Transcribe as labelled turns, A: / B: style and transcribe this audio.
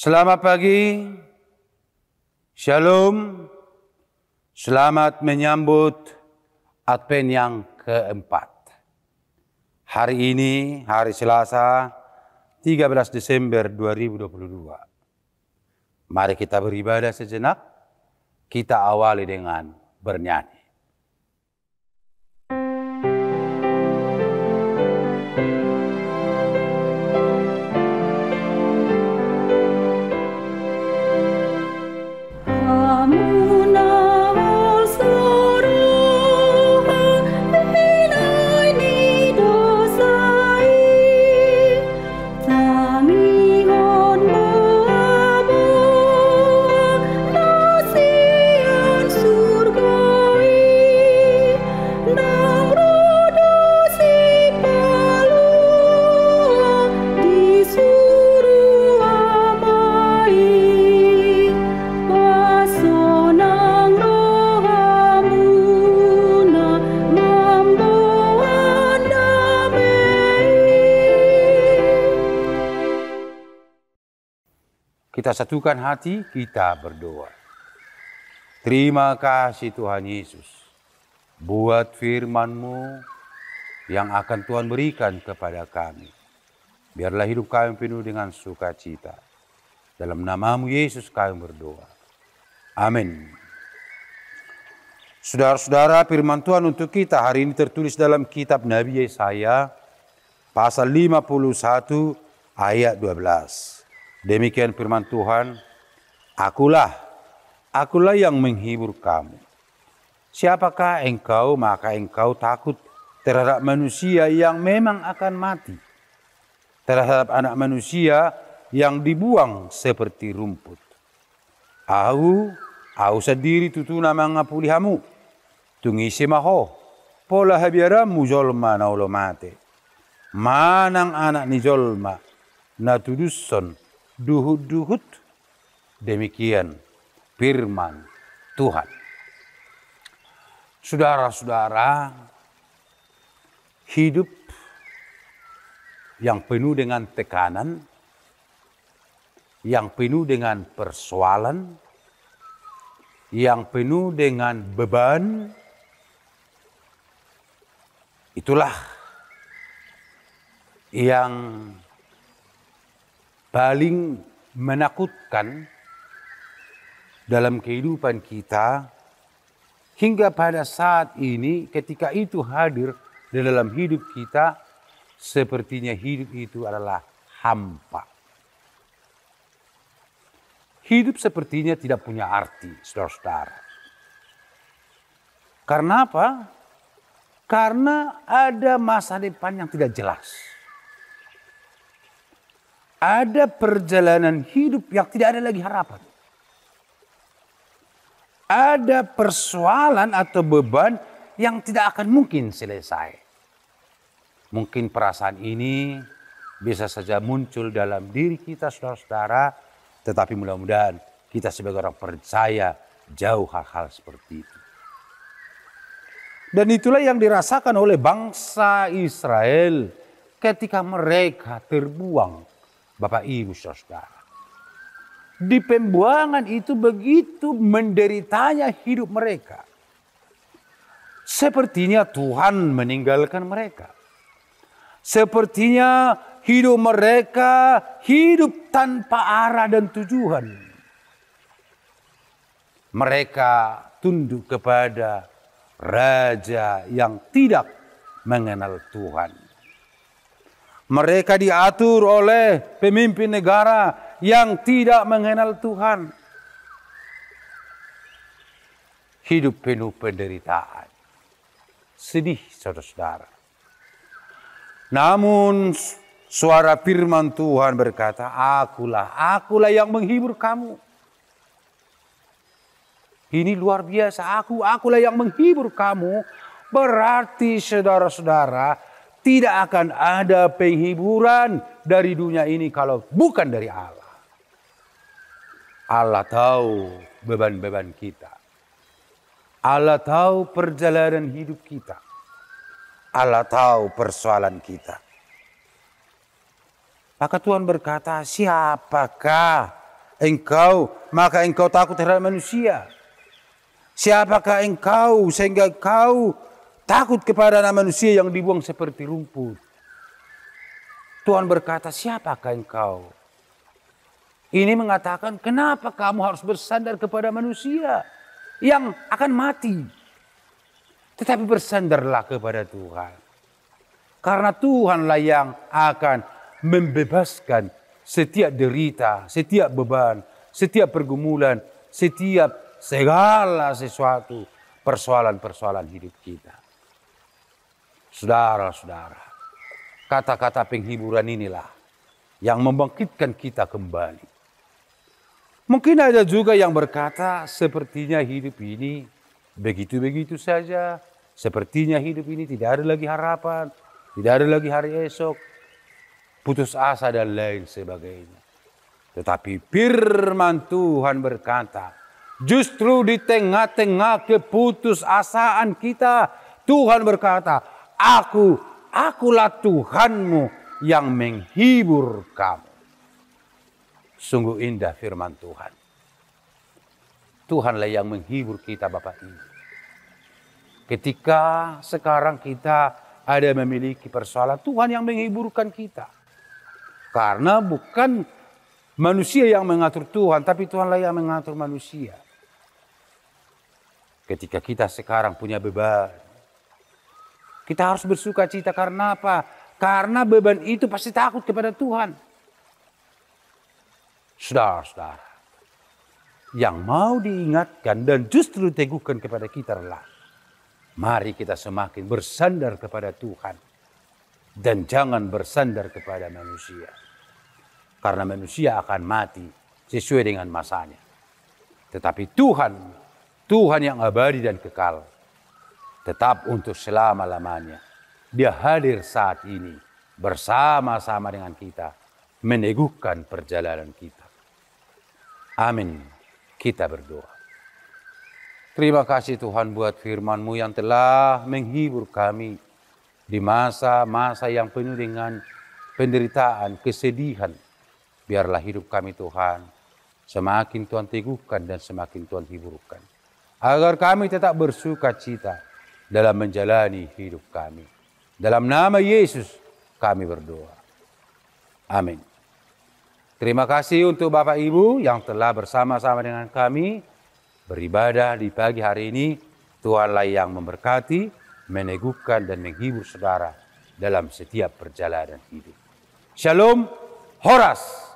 A: Selamat pagi, Shalom, selamat menyambut Advent yang keempat. Hari ini, hari Selasa, 13 Desember 2022. Mari kita beribadah sejenak, kita awali dengan bernyanyi. Kita satukan hati, kita berdoa. Terima kasih Tuhan Yesus buat firman-Mu yang akan Tuhan berikan kepada kami. Biarlah hidup kami penuh dengan sukacita. Dalam nama-Mu Yesus kami berdoa. Amin. Saudara-saudara, firman Tuhan untuk kita hari ini tertulis dalam kitab Nabi Yesaya pasal 51 ayat 12. Demikian firman Tuhan, akulah yang menghibur kamu. Siapakah engkau, maka engkau takut terhadap manusia yang memang akan mati, terhadap anak manusia yang dibuang seperti rumput. Aku sendiri tutuna mangapulihamu, tungisi maho, pola habiaramu jolma naulomate. Manang anak ni jolma, natuduson, duhut-duhut, demikian firman Tuhan. Saudara-saudara, hidup yang penuh dengan tekanan, yang penuh dengan persoalan, yang penuh dengan beban, itulah yang paling menakutkan dalam kehidupan kita hingga pada saat ini ketika itu hadir di dalam hidup kita, sepertinya hidup itu adalah hampa. Hidup sepertinya tidak punya arti, saudara-saudara. Karena apa? Karena ada masa depan yang tidak jelas. Ada perjalanan hidup yang tidak ada lagi harapan. Ada persoalan atau beban yang tidak akan mungkin selesai. Mungkin perasaan ini bisa saja muncul dalam diri kita, saudara-saudara, tetapi mudah-mudahan kita sebagai orang percaya jauh hal-hal seperti itu. Dan itulah yang dirasakan oleh bangsa Israel ketika mereka terbuang. Bapak Ibu Saudara, di pembuangan itu begitu menderitanya hidup mereka. Sepertinya Tuhan meninggalkan mereka. Sepertinya hidup mereka hidup tanpa arah dan tujuan. Mereka tunduk kepada raja yang tidak mengenal Tuhan. Mereka diatur oleh pemimpin negara yang tidak mengenal Tuhan. Hidup penuh penderitaan. Sedih, saudara-saudara. Namun suara firman Tuhan berkata, akulah yang menghibur kamu. Ini luar biasa, akulah yang menghibur kamu. Berarti saudara-saudara, tidak akan ada penghiburan dari dunia ini kalau bukan dari Allah. Allah tahu beban-beban kita. Allah tahu perjalanan hidup kita. Allah tahu persoalan kita. Maka Tuhan berkata, siapakah engkau, maka engkau takut terhadap manusia? Siapakah engkau sehingga engkau takut kepada anak manusia yang dibuang seperti rumput? Tuhan berkata, siapakah engkau? Ini mengatakan, kenapa kamu harus bersandar kepada manusia yang akan mati? Tetapi bersandarlah kepada Tuhan. Karena Tuhanlah yang akan membebaskan setiap derita, setiap beban, setiap pergumulan, setiap segala sesuatu persoalan-persoalan hidup kita. Saudara-saudara, kata-kata penghiburan inilah yang membangkitkan kita kembali. Mungkin ada juga yang berkata, sepertinya hidup ini begitu-begitu saja. Sepertinya hidup ini tidak ada lagi harapan, tidak ada lagi hari esok, putus asa dan lain sebagainya. Tetapi firman Tuhan berkata, justru di tengah-tengah keputusasaan kita, Tuhan berkata, akulah Tuhanmu yang menghibur kamu. Sungguh indah firman Tuhan. Tuhanlah yang menghibur kita Bapak Ibu. Ketika sekarang kita ada memiliki persoalan, Tuhan yang menghiburkan kita. Karena bukan manusia yang mengatur Tuhan, tapi Tuhanlah yang mengatur manusia. Ketika kita sekarang punya beban, kita harus bersuka cita karena apa? Karena beban itu pasti takut kepada Tuhan. Saudara-saudara, yang mau diingatkan dan justru diteguhkan kepada kita adalah, mari kita semakin bersandar kepada Tuhan. Dan jangan bersandar kepada manusia. Karena manusia akan mati sesuai dengan masanya. Tetapi Tuhan yang abadi dan kekal, tetap untuk selama-lamanya. Dia hadir saat ini bersama-sama dengan kita, meneguhkan perjalanan kita. Amin. Kita berdoa. Terima kasih Tuhan buat firman-Mu yang telah menghibur kami di masa-masa yang penuh dengan penderitaan, kesedihan. Biarlah hidup kami Tuhan semakin Tuhan teguhkan dan semakin Tuhan hiburkan. Agar kami tetap bersuka cita dalam menjalani hidup kami. Dalam nama Yesus kami berdoa. Amin. Terima kasih untuk Bapak Ibu yang telah bersama-sama dengan kami beribadah di pagi hari ini. Tuhanlah yang memberkati, meneguhkan dan menghibur saudara dalam setiap perjalanan hidup. Shalom, Horas.